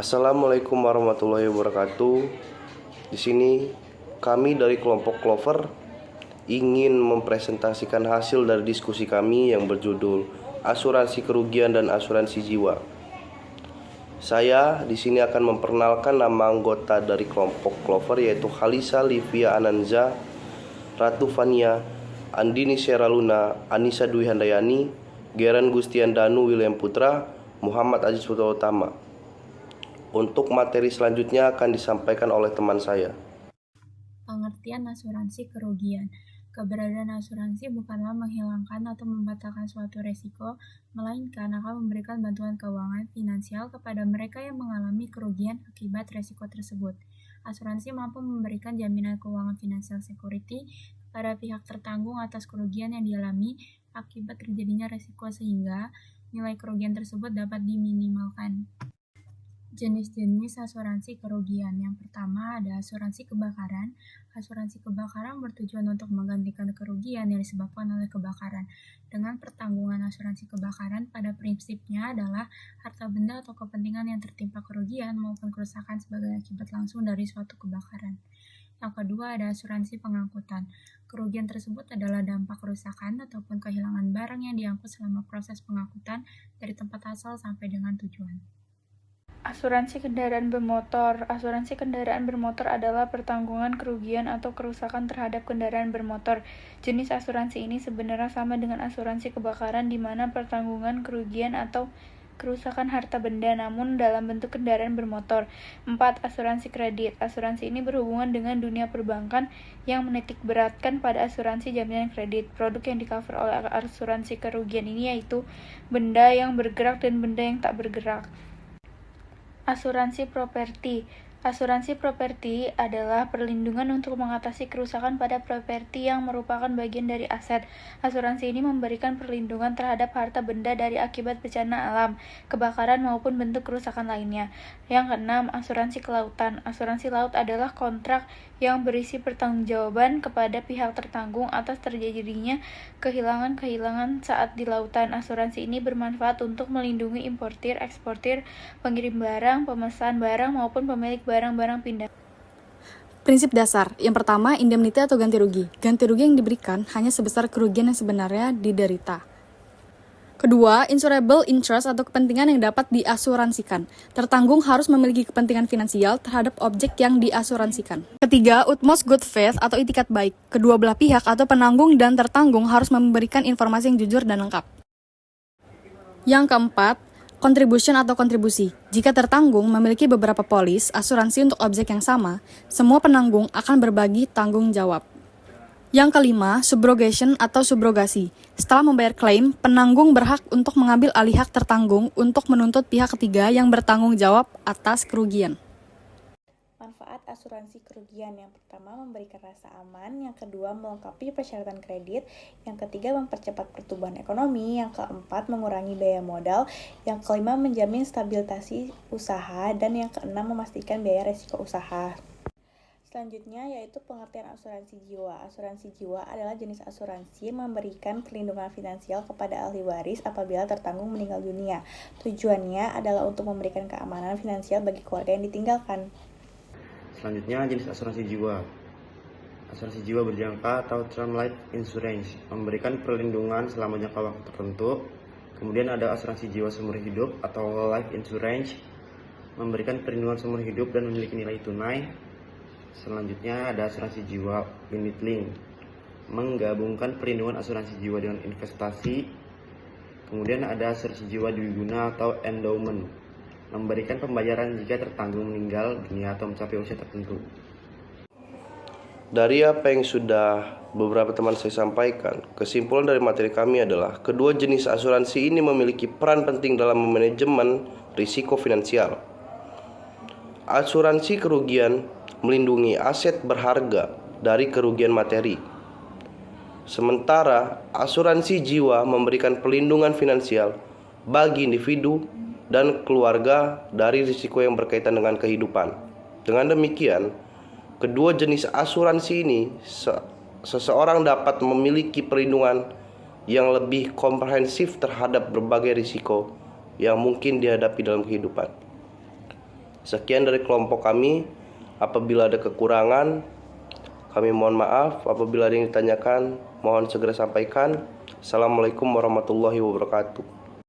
Assalamualaikum warahmatullahi wabarakatuh. Di sini kami dari kelompok Clover ingin mempresentasikan hasil dari diskusi kami yang berjudul Asuransi Kerugian dan Asuransi Jiwa. Saya di sini akan memperkenalkan nama anggota dari kelompok Clover, yaitu Khalisa Livia Ananza, Ratu Fania, Andini Seraluna, Anissa Dwi Handayani, Geran Gustian Danu William Putra, Muhammad Aziz Putra Utama. Untuk materi selanjutnya akan disampaikan oleh teman saya. Pengertian asuransi kerugian. Keberadaan asuransi bukanlah menghilangkan atau membatalkan suatu resiko, melainkan akan memberikan bantuan keuangan finansial kepada mereka yang mengalami kerugian akibat resiko tersebut. Asuransi mampu memberikan jaminan keuangan finansial security kepada pihak tertanggung atas kerugian yang dialami akibat terjadinya resiko sehingga nilai kerugian tersebut dapat diminimalkan. Jenis-jenis asuransi kerugian. Yang pertama ada asuransi kebakaran. Asuransi kebakaran bertujuan untuk menggantikan kerugian yang disebabkan oleh kebakaran. Dengan pertanggungan asuransi kebakaran pada prinsipnya adalah harta benda atau kepentingan yang tertimpa kerugian maupun kerusakan sebagai akibat langsung dari suatu kebakaran. Yang kedua ada asuransi pengangkutan. Kerugian tersebut adalah dampak kerusakan ataupun kehilangan barang yang diangkut selama proses pengangkutan dari tempat asal sampai dengan tujuan. Asuransi kendaraan bermotor. Asuransi kendaraan bermotor adalah pertanggungan kerugian atau kerusakan terhadap kendaraan bermotor. Jenis asuransi ini sebenarnya sama dengan asuransi kebakaran di mana pertanggungan kerugian atau kerusakan harta benda namun dalam bentuk kendaraan bermotor. 4. Asuransi kredit. Asuransi ini berhubungan dengan dunia perbankan yang menitik beratkan pada asuransi jaminan kredit. Produk yang di-cover oleh asuransi kerugian ini yaitu benda yang bergerak dan benda yang tak bergerak. Asuransi properti. Asuransi properti adalah perlindungan untuk mengatasi kerusakan pada properti yang merupakan bagian dari aset. Asuransi ini memberikan perlindungan terhadap harta benda dari akibat bencana alam, kebakaran maupun bentuk kerusakan lainnya. Yang keenam, asuransi kelautan. Asuransi laut adalah kontrak yang berisi pertanggungjawaban kepada pihak tertanggung atas terjadinya kehilangan saat di lautan. Asuransi ini bermanfaat untuk melindungi importir, eksportir, pengirim barang, pemesan barang maupun pemilik barang-barang pindah. Prinsip dasar. Yang pertama, indemnity atau ganti rugi. Ganti rugi yang diberikan hanya sebesar kerugian yang sebenarnya diderita. Kedua, insurable interest atau kepentingan yang dapat diasuransikan. Tertanggung harus memiliki kepentingan finansial terhadap objek yang diasuransikan. Ketiga, utmost good faith atau itikat baik. Kedua belah pihak atau penanggung dan tertanggung harus memberikan informasi yang jujur dan lengkap. Yang keempat, contribution atau kontribusi. Jika tertanggung memiliki beberapa polis asuransi untuk objek yang sama, semua penanggung akan berbagi tanggung jawab. Yang kelima, subrogation atau subrogasi. Setelah membayar klaim, penanggung berhak untuk mengambil alih hak tertanggung untuk menuntut pihak ketiga yang bertanggung jawab atas kerugian. Manfaat asuransi kerugian. Yang pertama, memberikan rasa aman. Yang kedua, melengkapi persyaratan kredit. Yang ketiga, mempercepat pertumbuhan ekonomi. Yang keempat, mengurangi biaya modal. Yang kelima, menjamin stabilitas usaha. Dan yang keenam, memastikan biaya resiko usaha. Selanjutnya yaitu pengertian asuransi jiwa. Asuransi jiwa adalah jenis asuransi yang memberikan perlindungan finansial kepada ahli waris apabila tertanggung meninggal dunia. Tujuannya adalah untuk memberikan keamanan finansial bagi keluarga yang ditinggalkan. Selanjutnya jenis asuransi jiwa. Asuransi jiwa berjangka atau term life insurance memberikan perlindungan selama jangka waktu tertentu. Kemudian ada asuransi jiwa seumur hidup atau life insurance memberikan perlindungan seumur hidup dan memiliki nilai tunai. Selanjutnya ada asuransi jiwa unit link, menggabungkan perlindungan asuransi jiwa dengan investasi. Kemudian ada asuransi jiwa dwiguna atau endowment, memberikan pembayaran jika tertanggung meninggal dunia atau mencapai usia tertentu. Dari apa yang sudah beberapa teman saya sampaikan, kesimpulan dari materi kami adalah kedua jenis asuransi ini memiliki peran penting dalam manajemen risiko finansial. Asuransi kerugian melindungi aset berharga dari kerugian materi. Sementara asuransi jiwa memberikan perlindungan finansial bagi individu dan keluarga dari risiko yang berkaitan dengan kehidupan. Dengan demikian, kedua jenis asuransi ini seseorang dapat memiliki perlindungan yang lebih komprehensif terhadap berbagai risiko yang mungkin dihadapi dalam kehidupan. Sekian dari kelompok kami. Apabila ada kekurangan, kami mohon maaf. Apabila ada yang ditanyakan, mohon segera sampaikan. Assalamualaikum warahmatullahi wabarakatuh.